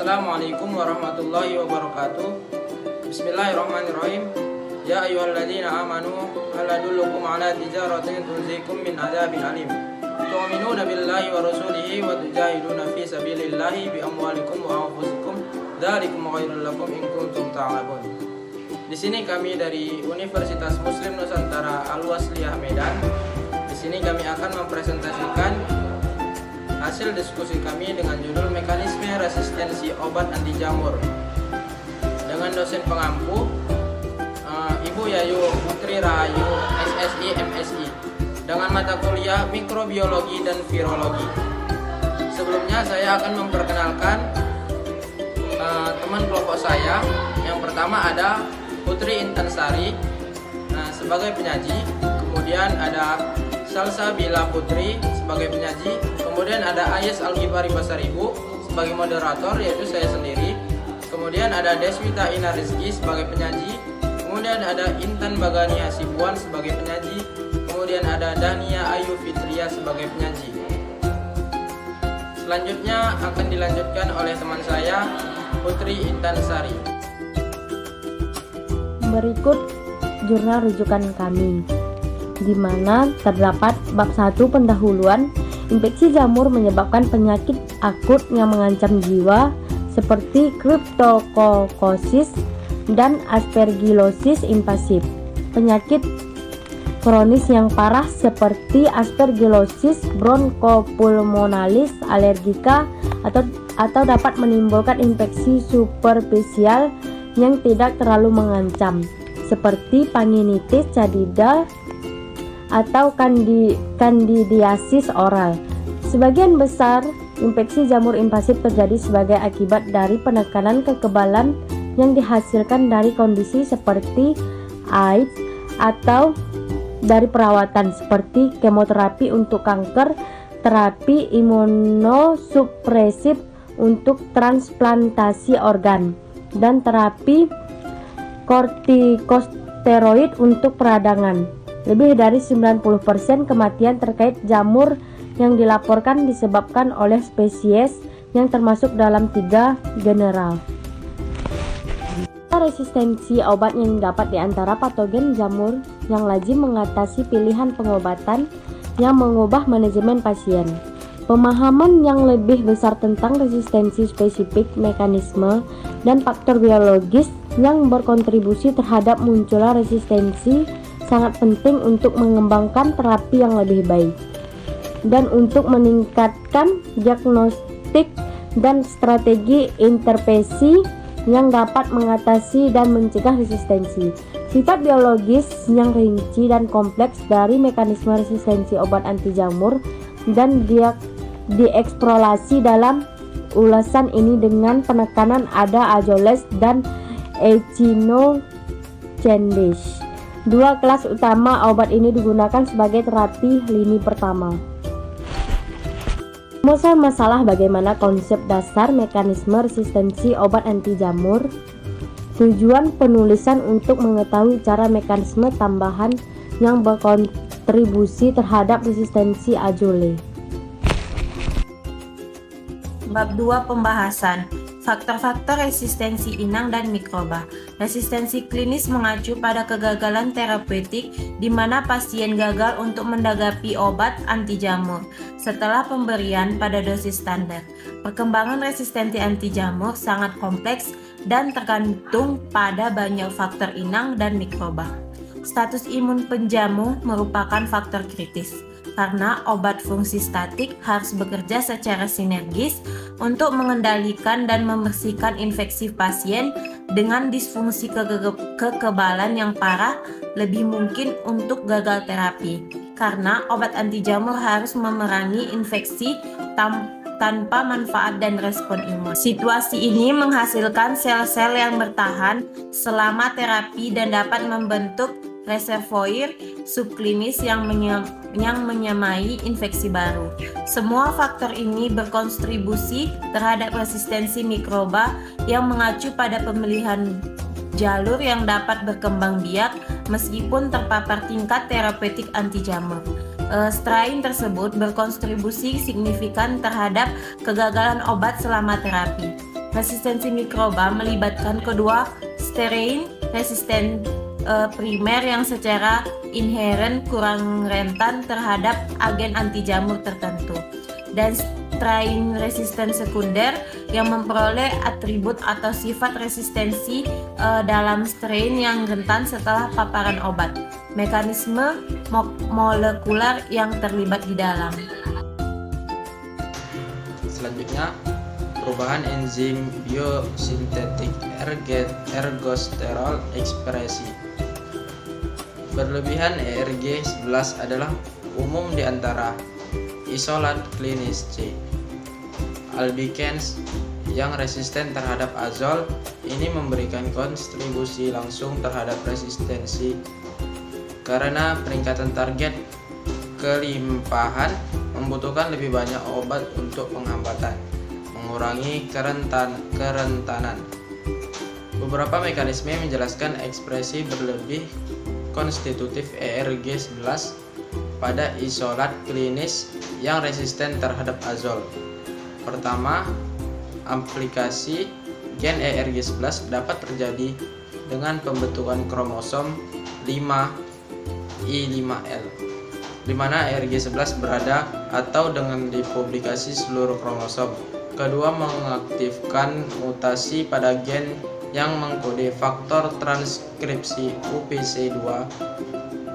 Assalamualaikum warahmatullahi wabarakatuh. Bismillahirrahmanirrahim. Ya ayyuhalladzina amanu hal adullukum ala tijaratin tunzikum min adzabin alim. Tu'minuna billahi wa rasulihi wa tujahiduna fi sabilillahi bi amwalikum wa anfusikum. Dzalikum khairul lakum in kuntum ta'lamun. Di sini kami dari Universitas Muslim Nusantara Al-Wasliyah Medan. Di sini kami akan mempresentasikan hasil diskusi kami dengan judul Mekanisme Resistensi Obat Anti Jamur dengan dosen pengampu Ibu Yayu Putri Rahayu SSI MSI dengan mata kuliah Mikrobiologi dan Virologi. Sebelumnya saya akan memperkenalkan teman kelompok saya. Yang pertama ada Putri Intansari sebagai penyaji, kemudian ada Salsabila Putri sebagai penyaji, kemudian ada Ayes Al-Ghifari Basaribu sebagai moderator yaitu saya sendiri, kemudian ada Deswita Ina Rizki sebagai penyaji, kemudian ada Intan Bagani Hasibuan sebagai penyaji, kemudian ada Dania Ayu Fitria sebagai penyaji. Selanjutnya akan dilanjutkan oleh teman saya Putri Intansari. Berikut jurnal rujukan kami, di mana terdapat bab 1 pendahuluan. Infeksi jamur menyebabkan penyakit akut yang mengancam jiwa seperti Cryptococcus dan Aspergillosis invasif. Penyakit kronis yang parah seperti Aspergillosis bronchopulmonalis allergica atau dapat menimbulkan infeksi superficial yang tidak terlalu mengancam seperti Panginitis Candida atau kandidiasis oral. Sebagian besar infeksi jamur invasif terjadi sebagai akibat dari penekanan kekebalan yang dihasilkan dari kondisi seperti AIDS atau dari perawatan seperti kemoterapi untuk kanker, terapi imunosupresif untuk transplantasi organ, dan terapi kortikosteroid untuk peradangan. Lebih dari 90% kematian terkait jamur yang dilaporkan disebabkan oleh spesies yang termasuk dalam 3 general. Resistensi obat yang dapat di antara patogen jamur yang lazim mengatasi pilihan pengobatan yang mengubah manajemen pasien. Pemahaman yang lebih besar tentang resistensi spesifik, mekanisme, dan faktor biologis yang berkontribusi terhadap munculnya resistensi sangat penting untuk mengembangkan terapi yang lebih baik dan untuk meningkatkan diagnostik dan strategi intervensi yang dapat mengatasi dan mencegah resistensi. Sifat biologis yang rinci dan kompleks dari mekanisme resistensi obat anti jamur dan dieksplorasi dalam ulasan ini dengan penekanan ada Azoles dan Echinocandins. 2 kelas utama obat ini digunakan sebagai terapi lini pertama. Masalah bagaimana konsep dasar mekanisme resistensi obat anti jamur. Tujuan penulisan untuk mengetahui cara mekanisme tambahan yang berkontribusi terhadap resistensi Azole. Bab 2 pembahasan faktor-faktor resistensi inang dan mikroba. Resistensi klinis mengacu pada kegagalan terapeutik di mana pasien gagal untuk menanggapi obat anti jamur setelah pemberian pada dosis standar. Perkembangan resistensi anti jamur sangat kompleks dan tergantung pada banyak faktor inang dan mikroba. Status imun penjamu merupakan faktor kritis karena obat fungsi statik harus bekerja secara sinergis untuk mengendalikan dan membersihkan infeksi pasien. Dengan disfungsi kekebalan yang parah, lebih mungkin untuk gagal terapi karena obat anti jamur harus memerangi infeksi tanpa manfaat dan respon imun. Situasi ini menghasilkan sel-sel yang bertahan selama terapi dan dapat membentuk reservoir subklinis yang menyamai infeksi baru. Semua faktor ini berkontribusi terhadap resistensi mikroba yang mengacu pada pemilihan jalur yang dapat berkembang biak meskipun terpapar tingkat terapeutik anti jamur. Strain tersebut berkontribusi signifikan terhadap kegagalan obat selama terapi. Resistensi mikroba melibatkan kedua strain resisten primer yang secara inheren kurang rentan terhadap agen anti jamur tertentu, dan strain resisten sekunder yang memperoleh atribut atau sifat resistensi dalam strain yang rentan setelah paparan obat. Mekanisme molekular yang terlibat di dalam. Selanjutnya, perubahan enzim biosintetik ergosterol ekspresi. Berlebihan ERG11 adalah umum di antara isolat klinis C. Albicans yang resisten terhadap azol ini memberikan kontribusi langsung terhadap resistensi karena peningkatan target kelimpahan membutuhkan lebih banyak obat untuk penghambatan, mengurangi kerentanan. Beberapa mekanisme menjelaskan ekspresi berlebih konstitutif ERG11 pada isolat klinis yang resisten terhadap azol. Pertama, aplikasi gen ERG11 dapat terjadi dengan pembentukan kromosom 5I5L, di mana ERG11 berada, atau dengan dipublikasi seluruh kromosom. Kedua, mengaktifkan mutasi pada gen yang mengkode faktor transkripsi UPC2,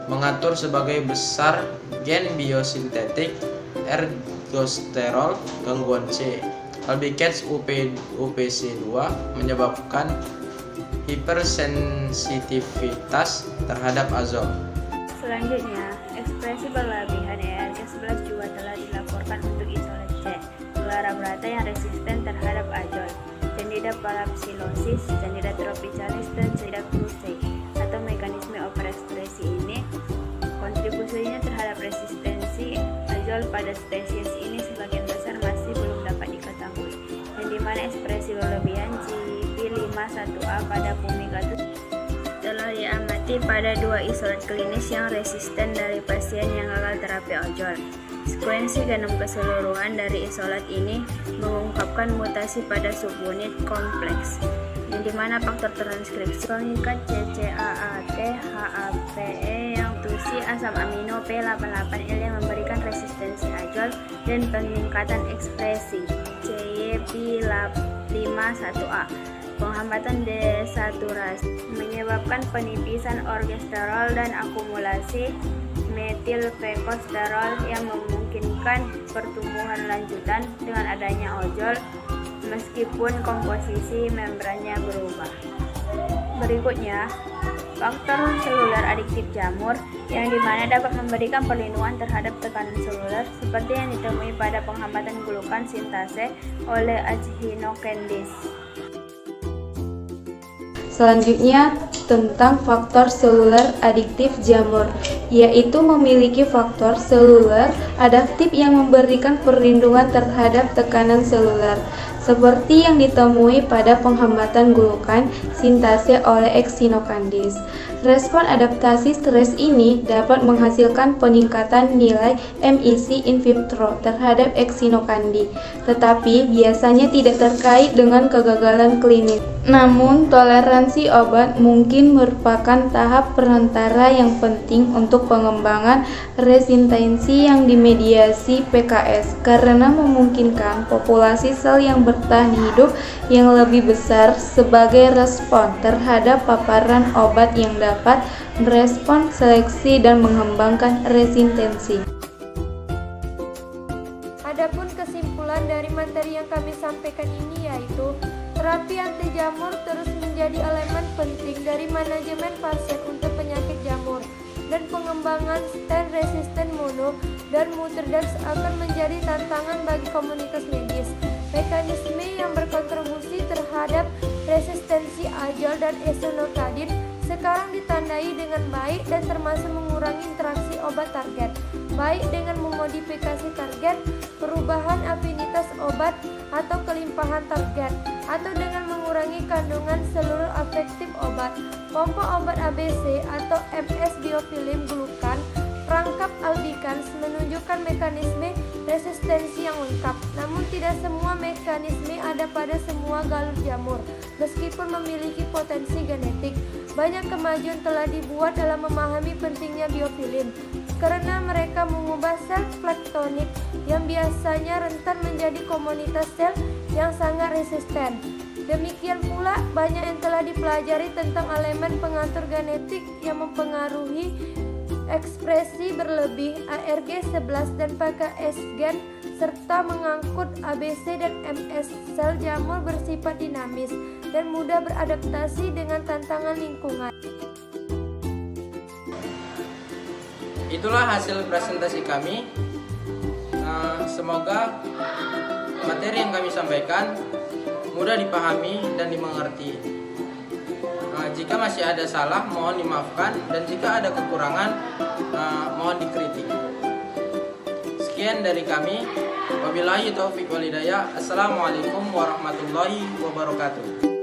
mengatur sebagai besar gen biosintetik ergosterol gangguan C. Albicans UPC2 menyebabkan hipersensitivitas terhadap azol. Selanjutnya, ekspresi berlebihan ERG11 juga telah dilaporkan untuk isolat C, Chlorella yang resisten terhadap azol, Candida parapsilosis, Candida tropicalis, dan Candida krusei. Atau mekanisme overekspresi ini, kontribusinya terhadap resistensi azol pada spesies ini sebagian besar masih belum dapat diketahui, yang dimana ekspresi berlebihan CYP51A pada Fumigatus telah diamati pada 2 isolat klinis yang resisten dari pasien yang gagal terapi ozol. Sekuensi genom keseluruhan dari isolat ini mengungkapkan mutasi pada subunit kompleks, yang dimana faktor transkripsi pengikat CCAAT HAPE yang tusi asam amino P88L yang memberikan resistensi azol, dan peningkatan ekspresi CYP51A penghambatan desaturasi menyebabkan penipisan orgesterol dan akumulasi metilfekosterol yang memungkinkan pertumbuhan lanjutan dengan adanya ozol meskipun komposisi membrannya berubah. Berikutnya, faktor seluler adiktif jamur yang dimana dapat memberikan perlindungan terhadap tekanan seluler seperti yang ditemui pada penghambatan glukan sintase oleh Echinocandis. Selanjutnya, tentang faktor seluler adiktif jamur, yaitu memiliki faktor seluler adaptif yang memberikan perlindungan terhadap tekanan seluler, seperti yang ditemui pada penghambatan glukan sintase oleh Echinocandis. Respon adaptasi stres ini dapat menghasilkan peningkatan nilai MIC in vitro terhadap Echinocandis, tetapi biasanya tidak terkait dengan kegagalan klinis. Namun, toleransi obat mungkin merupakan tahap perantara yang penting untuk pengembangan resistensi yang dimediasi PKS, karena memungkinkan populasi sel yang bertahan hidup yang lebih besar sebagai respon terhadap paparan obat yang dapat merespon seleksi dan mengembangkan resistensi. Adapun kesimpulan dari materi yang kami sampaikan ini yaitu terapi anti jamur terus menjadi elemen penting dari manajemen pasien untuk penyakit jamur, dan pengembangan stand resisten mono dan muterdex akan menjadi tantangan bagi komunitas medis. Mekanisme yang berkontribusi terhadap resistensi azol dan Echinocandin sekarang ditandai dengan baik dan termasuk mengurangi interaksi obat target, baik dengan memodifikasi target, perubahan afinitas obat atau kelimpahan target, atau dengan mengurangi kandungan seluruh efektif obat, pompa obat ABC atau MS biofilm glukan, menangkap albicans menunjukkan mekanisme resistensi yang lengkap, namun tidak semua mekanisme ada pada semua galur jamur. Meskipun memiliki potensi genetik, banyak kemajuan telah dibuat dalam memahami pentingnya biofilm, karena mereka mengubah sel plektonik yang biasanya rentan menjadi komunitas sel yang sangat resisten. Demikian pula, banyak yang telah dipelajari tentang elemen pengatur genetik yang mempengaruhi ekspresi berlebih ARG11 dan PKS gen serta mengangkut ABC dan MS. Sel jamur bersifat dinamis dan mudah beradaptasi dengan tantangan lingkungan. Itulah hasil presentasi kami. Semoga materi yang kami sampaikan mudah dipahami dan dimengerti. Jika masih ada salah, mohon dimaafkan, dan jika ada kekurangan, mohon dikritik. Sekian dari kami. Wabillahi taufiq wal hidayah. Assalamualaikum warahmatullahi wabarakatuh.